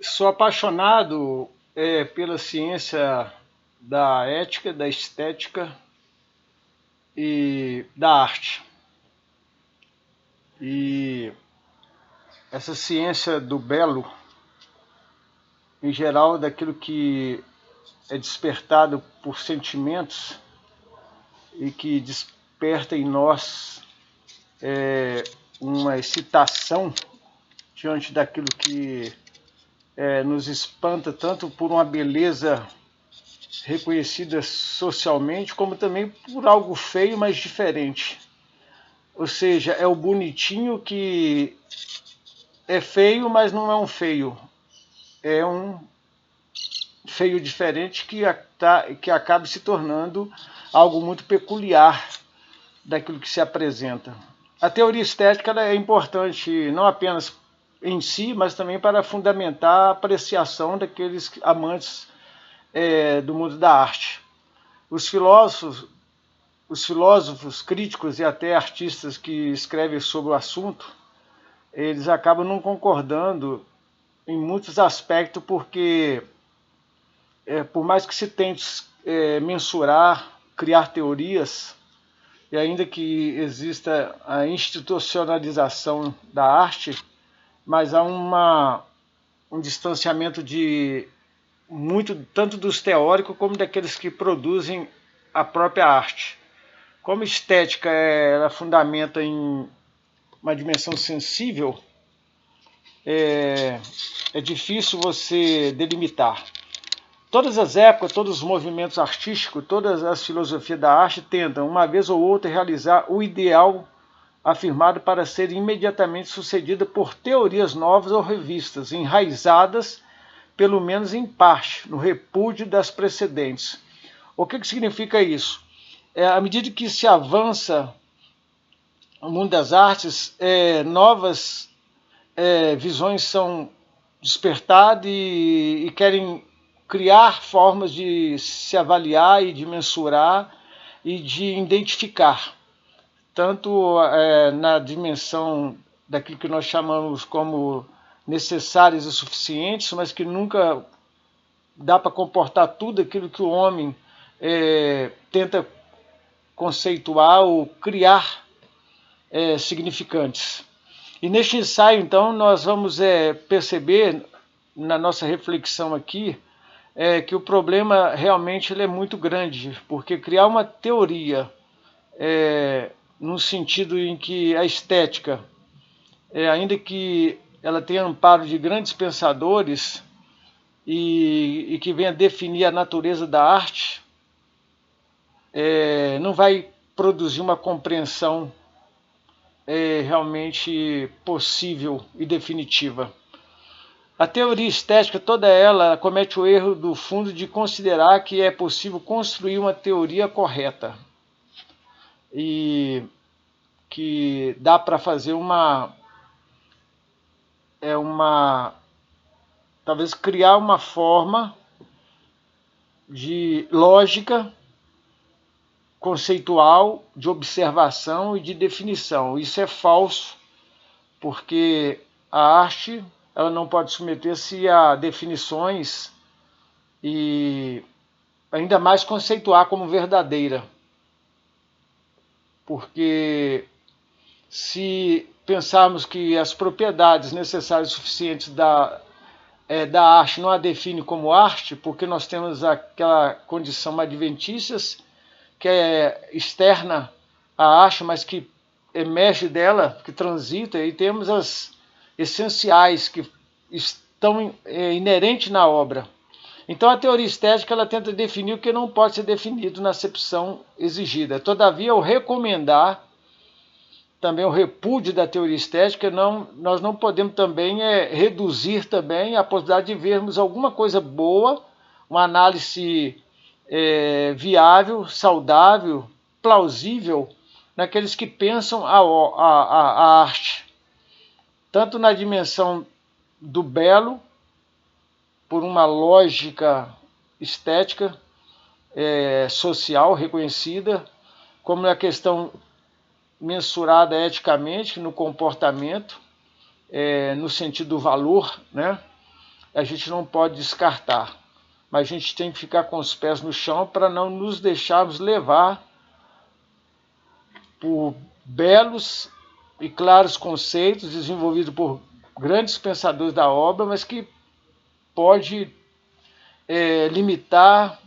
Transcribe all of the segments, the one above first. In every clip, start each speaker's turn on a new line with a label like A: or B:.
A: Sou apaixonado pela ciência da ética, da estética e da arte. E essa ciência do belo, em geral, daquilo que é despertado por sentimentos e que desperta em nós uma excitação diante daquilo que nos espanta tanto por uma beleza reconhecida socialmente, como também por algo feio, mas diferente. Ou seja, é o bonitinho que é feio, mas não é um feio. É um feio diferente que acaba se tornando algo muito peculiar daquilo que se apresenta. A teoria estética ela é importante não apenas em si, mas também para fundamentar a apreciação daqueles amantes do mundo da arte. Os filósofos críticos e até artistas que escrevem sobre o assunto, eles acabam não concordando em muitos aspectos, porque por mais que se tente mensurar, criar teorias, e ainda que exista a institucionalização da arte, mas há um distanciamento de muito tanto dos teóricos como daqueles que produzem a própria arte. Como estética ela fundamenta em uma dimensão sensível, é difícil você delimitar. Todas as épocas, todos os movimentos artísticos, todas as filosofias da arte tentam, uma vez ou outra, realizar o ideal afirmado para ser imediatamente sucedida por teorias novas ou revistas, enraizadas, pelo menos em parte, no repúdio das precedentes. O que significa isso? À medida que se avança o mundo das artes, novas visões são despertadas e querem criar formas de se avaliar e de mensurar e de identificar, tanto na dimensão daquilo que nós chamamos como necessárias e suficientes, mas que nunca dá para comportar tudo aquilo que o homem tenta conceituar ou criar significantes. E neste ensaio, então, nós vamos perceber, na nossa reflexão aqui, que o problema realmente ele é muito grande, porque criar uma teoria no sentido em que a estética, ainda que ela tenha amparo de grandes pensadores e que venha definir a natureza da arte, não vai produzir uma compreensão realmente possível e definitiva. A teoria estética, toda ela, comete o erro do fundo de considerar que é possível construir uma teoria correta e que dá para fazer talvez criar uma forma de lógica conceitual, de observação e de definição. Isso é falso, porque a arte ela não pode submeter-se a definições e ainda mais conceituar como verdadeira. Porque se pensarmos que as propriedades necessárias e suficientes da arte não a define como arte, porque nós temos aquela condição adventícia que é externa à arte, mas que emerge dela, que transita, e temos as essenciais que estão inerentes na obra. Então a teoria estética ela tenta definir o que não pode ser definido na acepção exigida. Todavia, ao recomendar também o repúdio da teoria estética, nós não podemos também reduzir também a possibilidade de vermos alguma coisa boa, uma análise viável, saudável, plausível, naqueles que pensam a arte, tanto na dimensão do belo, por uma lógica estética, social, reconhecida, como na questão mensurada eticamente, no comportamento, no sentido do valor, né? a gente não pode descartar. Mas a gente tem que ficar com os pés no chão para não nos deixarmos levar por belos e claros conceitos desenvolvidos por grandes pensadores da obra, mas que pode limitar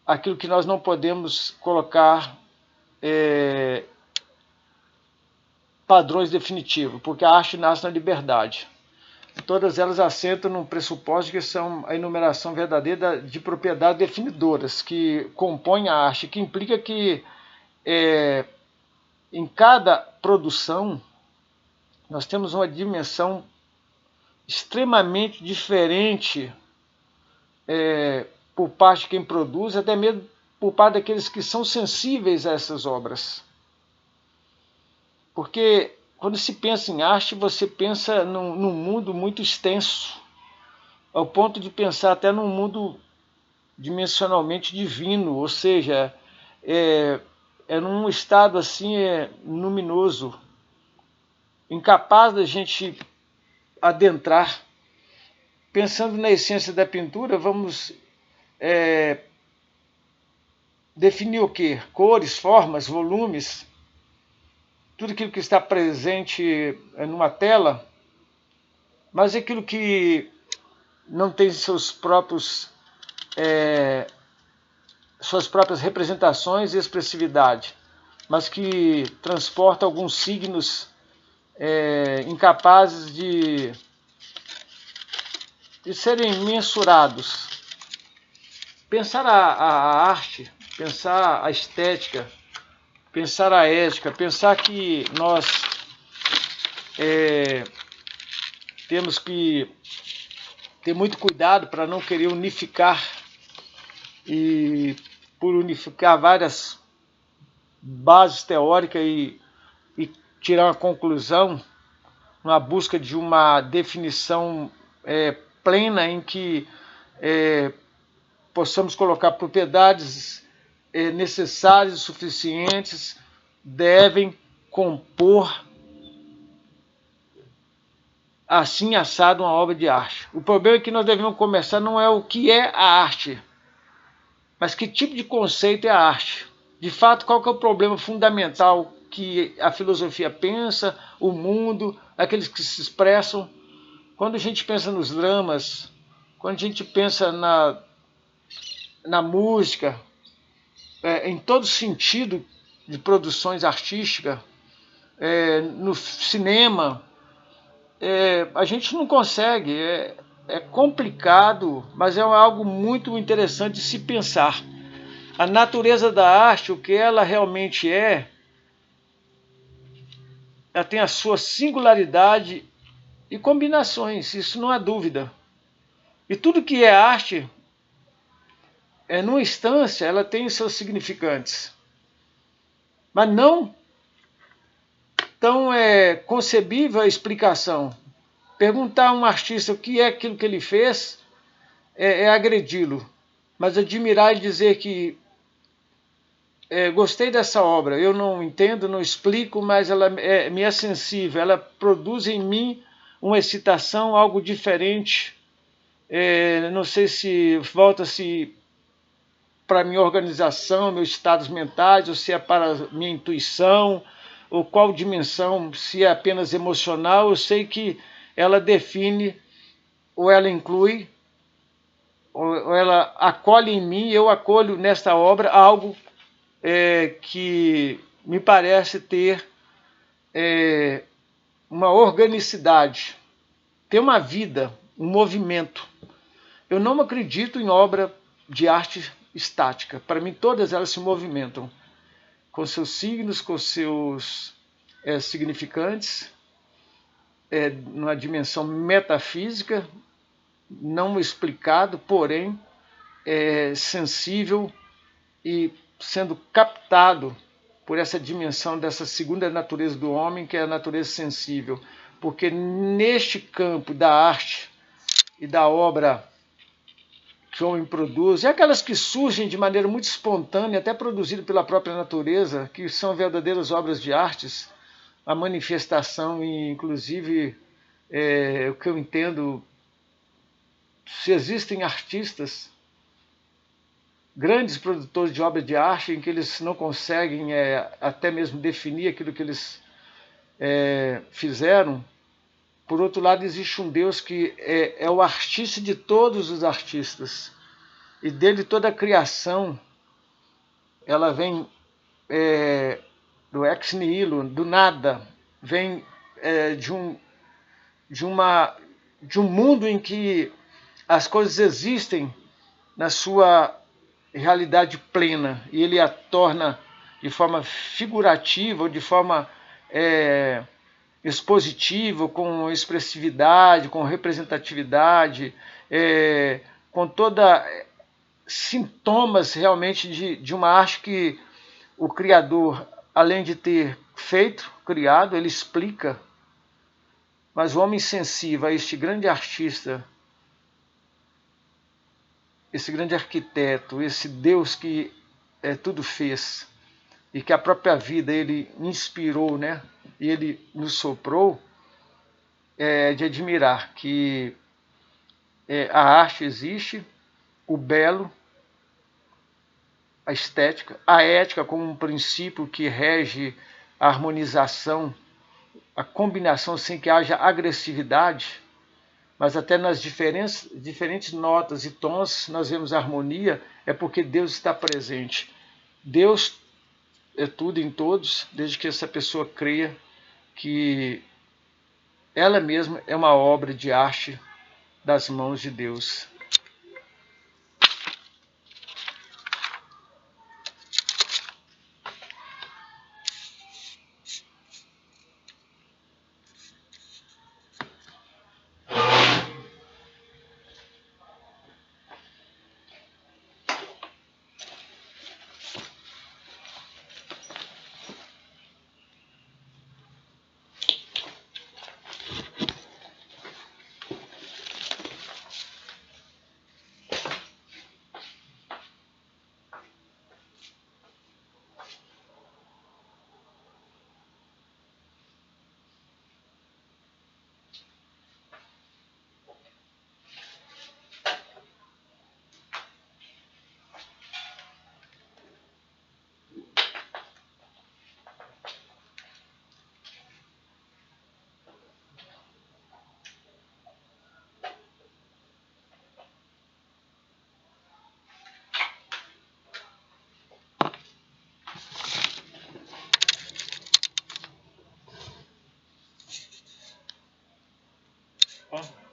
A: aquilo que nós não podemos colocar padrões definitivos, porque a arte nasce na liberdade. Todas elas assentam num pressuposto que são a enumeração verdadeira de propriedades definidoras que compõem a arte, que implica que em cada produção nós temos uma dimensão extremamente diferente por parte de quem produz, até mesmo por parte daqueles que são sensíveis a essas obras. Porque quando se pensa em arte, você pensa num mundo muito extenso, ao ponto de pensar até num mundo dimensionalmente divino, ou seja, num estado assim luminoso, incapaz da gente adentrar. Pensando na essência da pintura, vamos definir o quê? Cores, formas, volumes, tudo aquilo que está presente numa tela, mas aquilo que não tem suas próprias representações e expressividade, mas que transporta alguns signos incapazes de serem mensurados. Pensar a arte, pensar a estética, pensar a ética, pensar que nós temos que ter muito cuidado para não querer unificar e por unificar várias bases teóricas e tirar uma conclusão na busca de uma definição plena em que possamos colocar propriedades necessárias e suficientes, devem compor assim assado uma obra de arte. O problema é que nós devemos começar não é o que é a arte, mas que tipo de conceito é a arte. De fato, qual que é o problema fundamental que a filosofia pensa, o mundo, aqueles que se expressam. Quando a gente pensa nos dramas, quando a gente pensa na música, em todo sentido de produções artísticas, no cinema, a gente não consegue, é complicado, mas é algo muito interessante de se pensar. A natureza da arte, o que ela realmente ela tem a sua singularidade e combinações, isso não há dúvida. E tudo que é arte, numa instância, ela tem seus significantes, mas não tão concebível a explicação. Perguntar a um artista o que é aquilo que ele fez é agredi-lo, mas admirar e dizer que gostei dessa obra, eu não entendo, não explico, mas ela me é sensível, ela produz em mim uma excitação, algo diferente. Não sei se volta-se para a minha organização, meus estados mentais, ou se é para a minha intuição, ou qual dimensão, se é apenas emocional. Eu sei que ela define, ou ela inclui, ou ela acolhe em mim, eu acolho nesta obra algo que me parece ter uma organicidade, ter uma vida, um movimento. Eu não acredito em obra de arte estática. Para mim, todas elas se movimentam, com seus signos, com seus significantes, numa dimensão metafísica, não explicado, porém sensível e sendo captado por essa dimensão dessa segunda natureza do homem, que é a natureza sensível. Porque neste campo da arte e da obra que o homem produz, e aquelas que surgem de maneira muito espontânea, até produzidas pela própria natureza, que são verdadeiras obras de artes, a manifestação, inclusive, o que eu entendo, se existem artistas, grandes produtores de obras de arte, em que eles não conseguem até mesmo definir aquilo que eles fizeram, por outro lado, existe um Deus que é o artista de todos os artistas. E dele toda a criação, ela vem do ex nihilo, do nada, vem de um mundo em que as coisas existem na sua realidade plena, e ele a torna de forma figurativa ou de forma expositiva, com expressividade, com representatividade, com toda sintomas realmente de uma arte que o Criador, além de ter feito, criado, ele explica, mas o homem sensível a este grande artista, esse grande arquiteto, esse Deus que tudo fez, e que a própria vida ele inspirou, né? E ele nos soprou, de admirar que a arte existe, o belo, a estética, a ética como um princípio que rege a harmonização, a combinação sem que haja agressividade, mas até nas diferentes notas e tons nós vemos harmonia, é porque Deus está presente. Deus é tudo em todos, desde que essa pessoa creia que ela mesma é uma obra de arte das mãos de Deus. Ó.